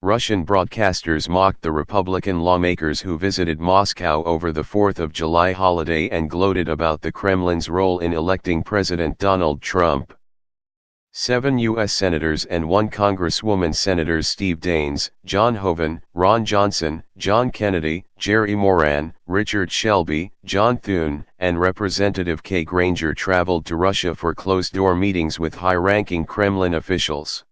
Russian broadcasters mocked the Republican lawmakers who visited Moscow over the 4th of July holiday and gloated about the Kremlin's role in electing President Donald Trump. 7 U.S. senators and 1 congresswoman, Senators Steve Daines, John Hoeven, Ron Johnson, John Kennedy, Jerry Moran, Richard Shelby, John Thune, and Representative Granger traveled to Russia for closed-door meetings with high-ranking Kremlin officials.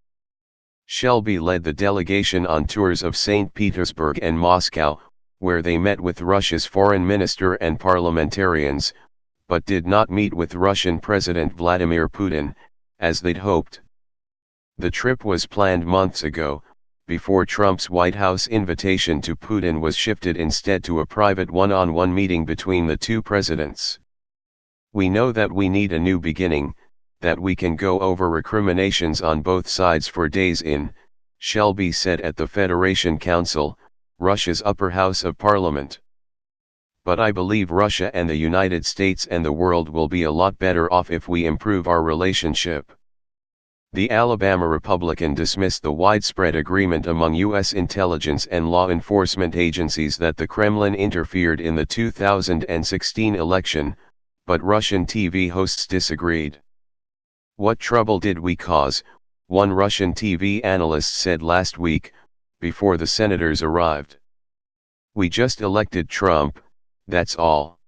Shelby led the delegation on tours of St. Petersburg and Moscow, where they met with Russia's foreign minister and parliamentarians, but did not meet with Russian President Vladimir Putin, as they'd hoped. The trip was planned months ago, before Trump's White House invitation to Putin was shifted instead to a private one-on-one meeting between the two presidents. "We know that we need a new beginning, that we can go over recriminations on both sides for days in," Shelby said at the Federation Council, Russia's upper house of parliament. "But I believe Russia and the United States and the world will be a lot better off if we improve our relationship." The Alabama Republican dismissed the widespread agreement among U.S. intelligence and law enforcement agencies that the Kremlin interfered in the 2016 election, but Russian TV hosts disagreed. "What trouble did we cause?" one Russian TV analyst said last week, before the senators arrived. "We just elected Trump, that's all."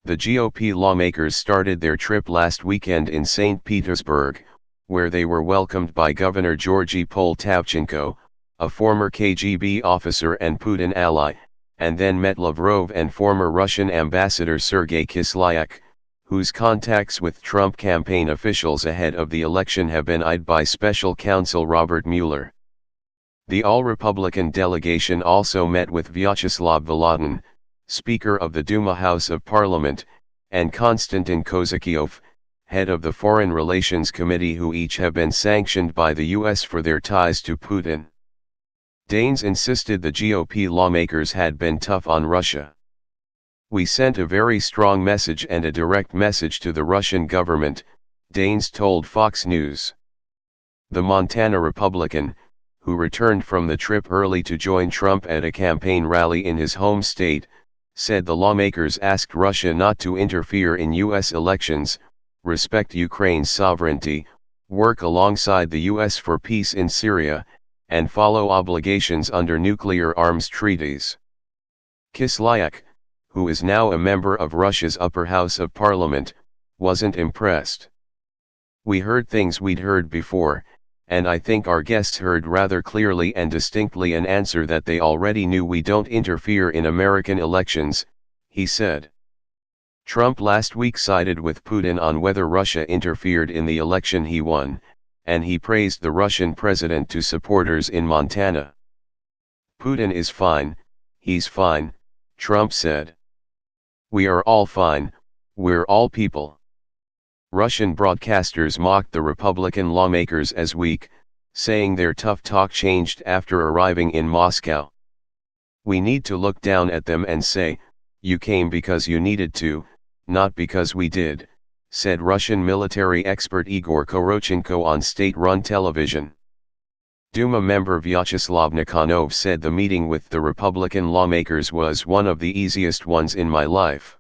The GOP lawmakers started their trip last weekend in St. Petersburg, where they were welcomed by Governor Georgy Poltavchenko, a former KGB officer and Putin ally, and then met Lavrov and former Russian ambassador Sergei Kislyak, whose contacts with Trump campaign officials ahead of the election have been eyed by special counsel Robert Mueller. The all-Republican delegation also met with Vyacheslav Volodin, Speaker of the Duma House of Parliament, and Konstantin Kozakiov, head of the Foreign Relations Committee, who each have been sanctioned by the U.S. for their ties to Putin. Daines insisted the GOP lawmakers had been tough on Russia. "We sent a very strong message and a direct message to the Russian government," Daines told Fox News. The Montana Republican, who returned from the trip early to join Trump at a campaign rally in his home state, said the lawmakers asked Russia not to interfere in U.S. elections, respect Ukraine's sovereignty, work alongside the U.S. for peace in Syria, and follow obligations under nuclear arms treaties. Kislyak, who is now a member of Russia's upper house of parliament, wasn't impressed. "We heard things we'd heard before, and I think our guests heard rather clearly and distinctly an answer that they already knew: we don't interfere in American elections," he said. Trump last week sided with Putin on whether Russia interfered in the election he won, and he praised the Russian president to supporters in Montana. "Putin is fine, he's fine," Trump said. "We are all fine, we're all people." Russian broadcasters mocked the Republican lawmakers as weak, saying their tough talk changed after arriving in Moscow. "We need to look down at them and say, you came because you needed to, not because we did," said Russian military expert Igor Korochenko on state-run television. Duma member Vyacheslav Nikhanov said the meeting with the Republican lawmakers was one of the easiest ones in my life.